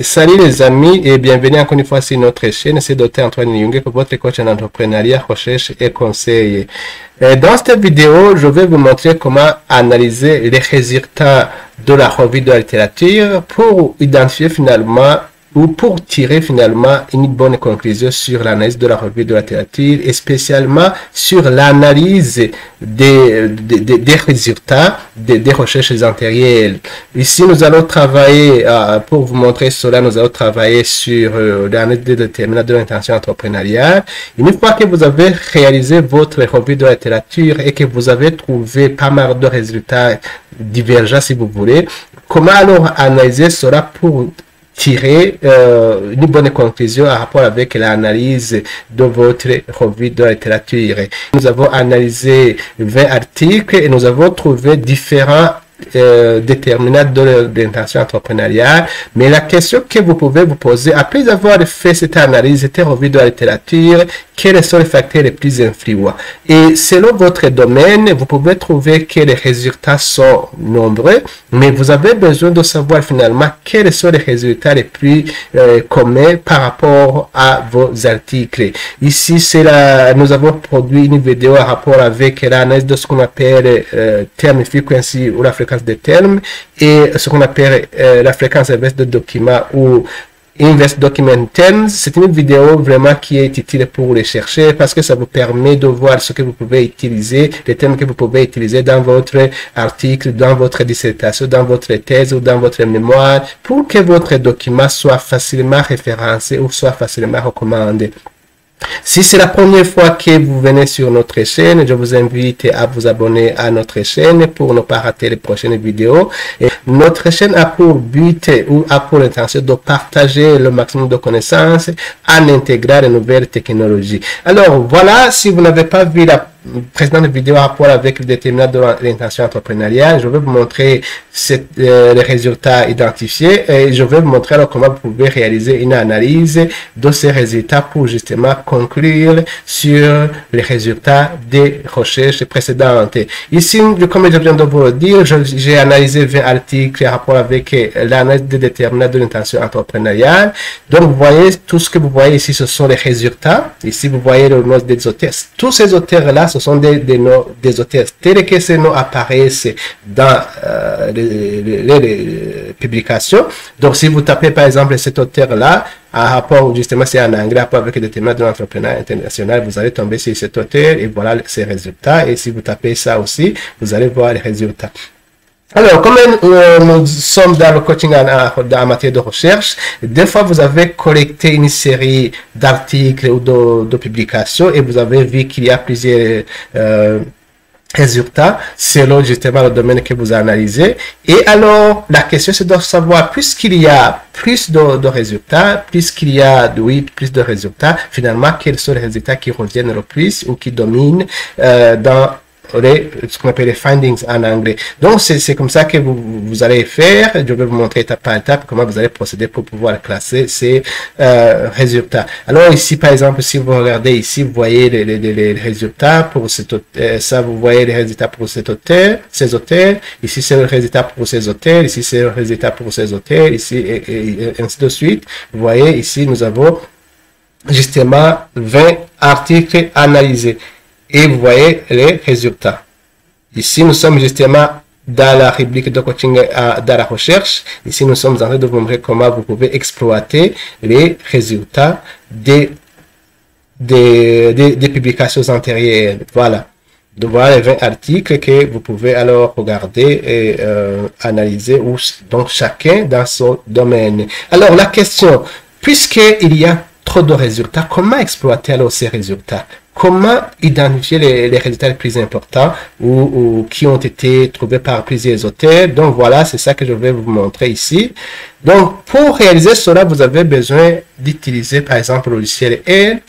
Salut les amis et bienvenue encore une fois sur notre chaîne. C'est Dr Antoine Nyunge pour votre coach en entrepreneuriat, recherche et conseil. Dans cette vidéo, je vais vous montrer comment analyser les résultats de la revue de la littérature pour identifier finalement ou pour tirer finalement une bonne conclusion sur l'analyse de la revue de la littérature et spécialement sur l'analyse des résultats des recherches antérieures. Ici, nous allons travailler, pour vous montrer cela, nous allons travailler sur l'analyse des déterminants de l'intention entrepreneuriale. Une fois que vous avez réalisé votre revue de la littérature et que vous avez trouvé pas mal de résultats divergents si vous voulez, comment alors analyser cela pour tirer une bonne conclusion en rapport avec l'analyse de votre revue de la littérature. Nous avons analysé 20 articles et nous avons trouvé différents déterminants de l'intention entrepreneuriale, mais la question que vous pouvez vous poser après avoir fait cette analyse, cette revue de la littérature, quels sont les facteurs les plus influents? Et selon votre domaine, vous pouvez trouver que les résultats sont nombreux, mais vous avez besoin de savoir finalement quels sont les résultats les plus communs par rapport à vos articles. Ici, nous avons produit une vidéo en rapport avec l'analyse de ce qu'on appelle term frequency ou la fréquence des termes et ce qu'on appelle la fréquence inverse de documents ou Inverse Document Terms. C'est une vidéo vraiment qui est utile pour les chercheurs parce que ça vous permet de voir ce que vous pouvez utiliser, les termes que vous pouvez utiliser dans votre article, dans votre dissertation, dans votre thèse ou dans votre mémoire pour que votre document soit facilement référencé ou soit facilement recommandé. Si c'est la première fois que vous venez sur notre chaîne, je vous invite à vous abonner à notre chaîne pour ne pas rater les prochaines vidéos. Et notre chaîne a pour but ou a pour intention de partager le maximum de connaissances en intégrant les nouvelles technologies. Alors voilà, si vous n'avez pas vu la précédente vidéo en rapport avec le déterminant de l'intention entrepreneuriale, je vais vous montrer les résultats identifiés et je vais vous montrer alors comment vous pouvez réaliser une analyse de ces résultats pour justement conclure sur les résultats des recherches précédentes. Ici, comme je viens de vous le dire, j'ai analysé 20 articles en rapport avec l'analyse des déterminants de l'intention entrepreneuriale. Donc, vous voyez, tout ce que vous voyez ici, ce sont les résultats. Ici, vous voyez le nom des auteurs. Tous ces auteurs-là, ce sont des noms des auteurs tels que ces noms apparaissent dans les publications. Donc, si vous tapez par exemple cet auteur-là, en rapport, justement, c'est en anglais, rapport avec le déterminant de l'entrepreneuriat international, vous allez tomber sur cet auteur et voilà ses résultats. Et si vous tapez ça aussi, vous allez voir les résultats. Alors, comme nous sommes dans le coaching en matière de recherche, des fois vous avez collecté une série d'articles ou de publications et vous avez vu qu'il y a plusieurs résultats selon justement le domaine que vous analysez. Et alors, la question c'est de savoir, puisqu'il y a plus de résultats, puisqu'il y a plus de résultats, finalement, quels sont les résultats qui reviennent le plus ou qui dominent dans ce qu'on appelle les findings en anglais. Donc, c'est comme ça que vous allez faire. Je vais vous montrer étape par étape comment vous allez procéder pour pouvoir classer ces résultats. Alors, ici, par exemple, si vous regardez ici, vous voyez les résultats pour cet auteur. Ça, vous voyez les résultats pour cet auteur, ces auteurs. Ici, c'est le résultat pour ces auteurs. Ici, c'est le résultat pour ces auteurs. Ici, et ainsi de suite. Vous voyez, ici, nous avons justement 20 articles analysés. Et vous voyez les résultats. Ici, nous sommes justement dans la rubrique de coaching dans la recherche. Ici, nous sommes en train de vous montrer comment vous pouvez exploiter les résultats des publications antérieures. Voilà. Donc, voilà les 20 articles que vous pouvez alors regarder et analyser, donc chacun dans son domaine. Alors, la question, puisqu'il y a trop de résultats, comment exploiter alors ces résultats? Comment identifier les résultats les plus importants ou qui ont été trouvés par plusieurs auteurs? Donc voilà, c'est ça que je vais vous montrer ici. Donc pour réaliser cela, vous avez besoin d'utiliser par exemple le logiciel R.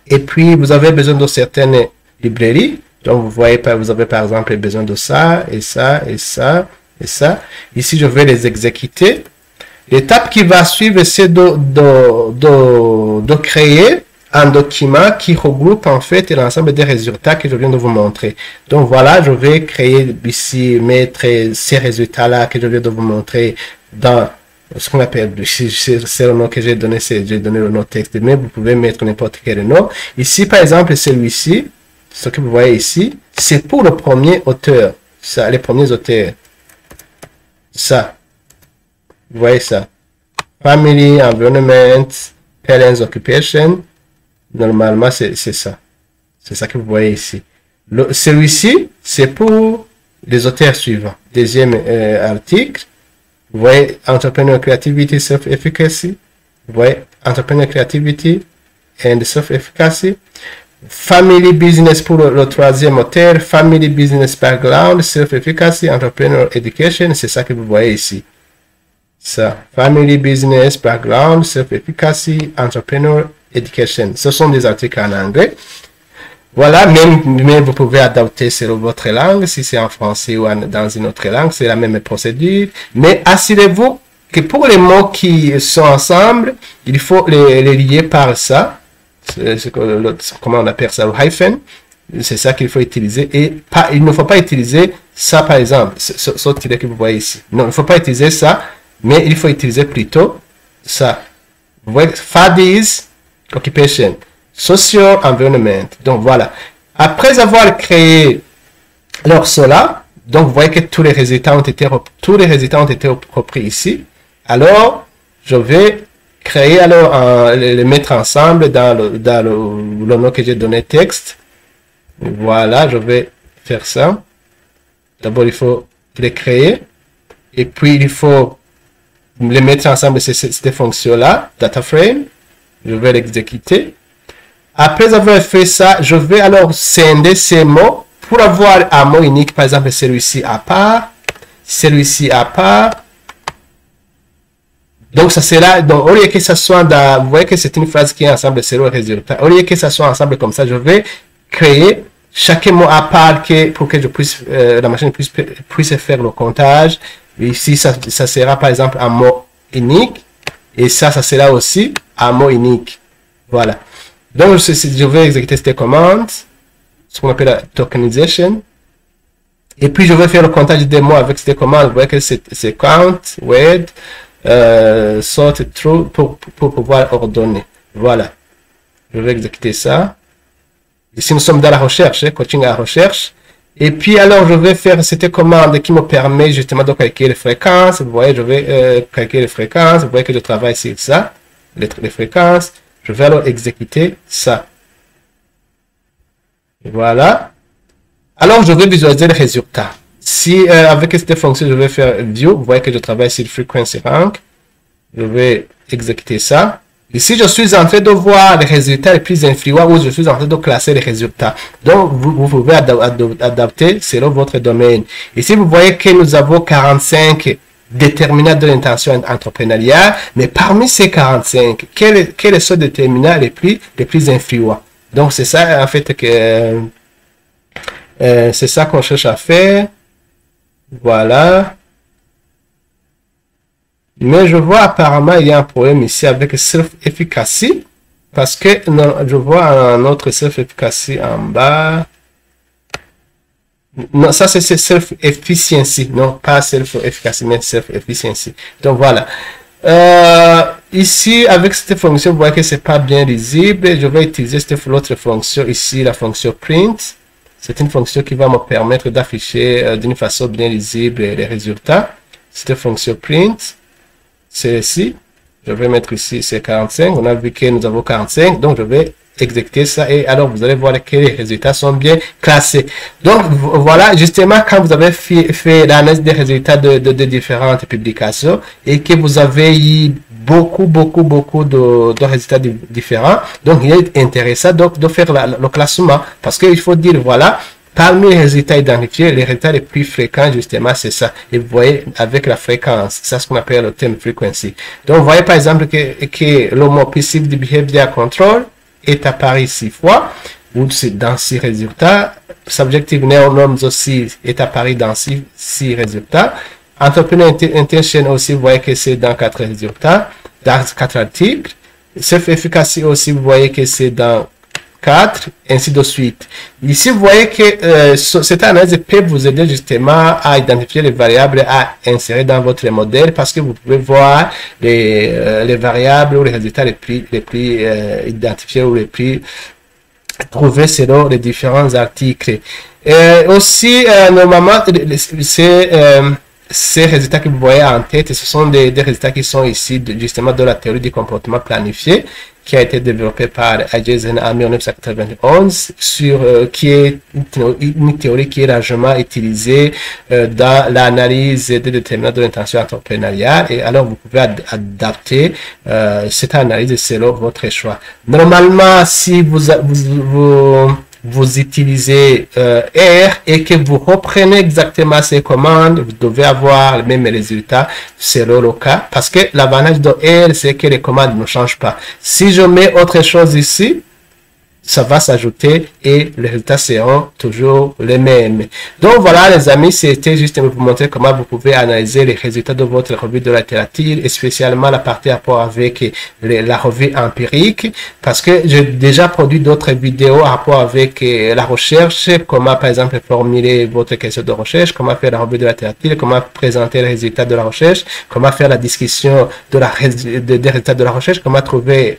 Et puis vous avez besoin de certaines librairies. Donc vous voyez, vous avez par exemple besoin de ça et ça et ça et ça. Ici, je vais les exécuter. L'étape qui va suivre, c'est de créer un document qui regroupe en fait l'ensemble des résultats que je viens de vous montrer. Donc voilà, je vais créer ici, mettre ces résultats-là que je viens de vous montrer dans ce qu'on appelle, c'est le nom que j'ai donné, j'ai donné le nom texte, mais vous pouvez mettre n'importe quel nom. Ici, par exemple, celui-ci, ce que vous voyez ici, c'est pour le premier auteur, ça, les premiers auteurs. Ça, vous voyez ça. Family, environment, parents, occupation. Normalement, c'est ça. C'est ça que vous voyez ici. Celui-ci, c'est pour les auteurs suivants. Deuxième article. Vous voyez, Entrepreneur Creativity, Self-Efficacy. Vous voyez, Entrepreneur Creativity and Self-Efficacy. Family Business pour le troisième auteur. Family Business Background, Self-Efficacy, Entrepreneur Education. C'est ça que vous voyez ici. Ça. Family Business Background, Self-Efficacy, Entrepreneur Education. Ce sont des articles en anglais. Voilà, mais vous pouvez adapter selon votre langue, si c'est en français ou dans une autre langue, c'est la même procédure. Mais assurez-vous que pour les mots qui sont ensemble, il faut les lier par ça. Comment on appelle ça, le hyphen. C'est ça qu'il faut utiliser. Et il ne faut pas utiliser ça, par exemple, ce tiret que vous voyez ici. Non, il ne faut pas utiliser ça, mais il faut utiliser plutôt ça. Vous voyez, FADIS, Occupation. Social Environment. Donc voilà. Après avoir créé alors cela, donc vous voyez que tous les résultats ont été repris ici. Alors, je vais créer alors les mettre ensemble dans le nom que j'ai donné texte. Voilà, je vais faire ça. D'abord, il faut les créer. Et puis, il faut les mettre ensemble, cette fonction-là, data frame. Je vais l'exécuter. Après avoir fait ça, je vais alors scinder ces mots pour avoir un mot unique, par exemple celui-ci à part, celui-ci à part. Donc ça sera, donc au lieu que ça soit dans, vous voyez que c'est une phrase qui est ensemble, c'est le résultat. Au lieu que ça soit ensemble comme ça, je vais créer chaque mot à part pour que je puisse, la machine puisse faire le comptage. Ici, ça sera par exemple un mot unique. Et ça sera aussi un mot unique. Voilà. Donc, je vais exécuter cette commande, ce qu'on appelle la tokenization. Et puis, je vais faire le comptage des mots avec cette commande. Vous voyez que c'est count, word, sort through pour pouvoir ordonner. Voilà. Je vais exécuter ça. Ici, nous sommes dans la recherche, coaching à la recherche. Et puis, alors, je vais faire cette commande qui me permet justement de calculer les fréquences. Vous voyez, je vais calculer les fréquences. Vous voyez que je travaille sur ça, les fréquences. Je vais alors exécuter ça. Voilà. Alors, je vais visualiser les résultats. Si avec cette fonction, je vais faire view, vous voyez que je travaille sur frequency rank. Je vais exécuter ça. Ici, je suis en train de voir les résultats les plus influents ou je suis en train de classer les résultats. Donc, vous pouvez adapter selon votre domaine. Ici, vous voyez que nous avons 45 déterminants de l'intention entrepreneuriale, mais parmi ces 45, quels sont les déterminants les plus influents? Donc, c'est ça, en fait, que c'est ça qu'on cherche à faire. Voilà. Mais je vois apparemment il y a un problème ici avec self-efficacy. Parce que non, je vois un autre self-efficacy en bas. Non, ça c'est self-efficiency. Non, pas self-efficacy, mais self-efficiency. Donc voilà. Ici, avec cette fonction, vous voyez que c'est pas bien lisible. Je vais utiliser cette autre fonction ici, la fonction print. C'est une fonction qui va me permettre d'afficher d'une façon bien lisible les résultats. Cette fonction print. C'est ici, je vais mettre ici, c'est 45, on a vu que nous avons 45, donc je vais exécuter ça et alors vous allez voir que les résultats sont bien classés. Donc voilà, justement, quand vous avez fait l'analyse des résultats de différentes publications et que vous avez eu beaucoup de résultats différents, donc il est intéressant donc de faire le classement parce qu'il faut dire, voilà, parmi les résultats identifiés, les résultats les plus fréquents, justement, c'est ça. Et vous voyez, avec la fréquence, c'est ce qu'on appelle le terme frequency. Donc, vous voyez par exemple que le mot perceived behavior control est apparu 6 fois, ou c'est dans 6 résultats. Subjective norms aussi est apparu dans 6 résultats. Entrepreneur intention aussi, vous voyez que c'est dans 4 résultats, dans 4 articles. Self-efficacy aussi, vous voyez que c'est dans 4, ainsi de suite. Ici, vous voyez que cette analyse peut vous aider justement à identifier les variables à insérer dans votre modèle parce que vous pouvez voir les variables ou les résultats les plus identifiés ou les plus trouvés selon les différents articles. Aussi, normalement, ces résultats que vous voyez en tête, ce sont des résultats qui sont ici justement de la théorie du comportement planifié qui a été développée par Ajzen en 1991, qui est une théorie qui est largement utilisée dans l'analyse des déterminants de l'intention entrepreneuriale. Et alors, vous pouvez adapter cette analyse selon votre choix. Normalement, si vous utilisez R et que vous reprenez exactement ces commandes, vous devez avoir le même résultat selon le cas. Parce que l'avantage de R, c'est que les commandes ne changent pas. Si je mets autre chose ici, ça va s'ajouter et les résultats seront toujours les mêmes. Donc voilà les amis, c'était juste pour vous montrer comment vous pouvez analyser les résultats de votre revue de la littérature et spécialement la partie rapport avec la revue empirique parce que j'ai déjà produit d'autres vidéos à rapport avec la recherche, comment par exemple formuler votre question de recherche, comment faire la revue de la littérature, comment présenter les résultats de la recherche, comment faire la discussion des résultats de la recherche, comment trouver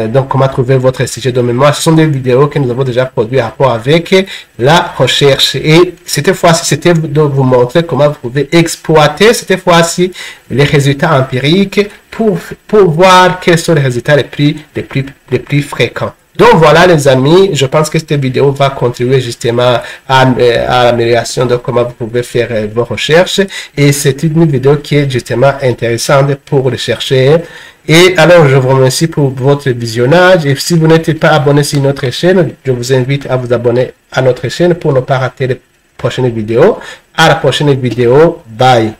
donc comment trouver votre sujet de mémoire. Ce sont des vidéos que nous avons déjà produites en rapport avec la recherche. Et cette fois-ci, c'était de vous montrer comment vous pouvez exploiter cette fois-ci les résultats empiriques pour voir quels sont les résultats les plus fréquents. Donc voilà les amis, je pense que cette vidéo va contribuer justement à l'amélioration de comment vous pouvez faire vos recherches et c'est une vidéo qui est justement intéressante pour les chercheurs. Et alors je vous remercie pour votre visionnage et si vous n'êtes pas abonné sur notre chaîne, je vous invite à vous abonner à notre chaîne pour ne pas rater les prochaines vidéos. À la prochaine vidéo, bye.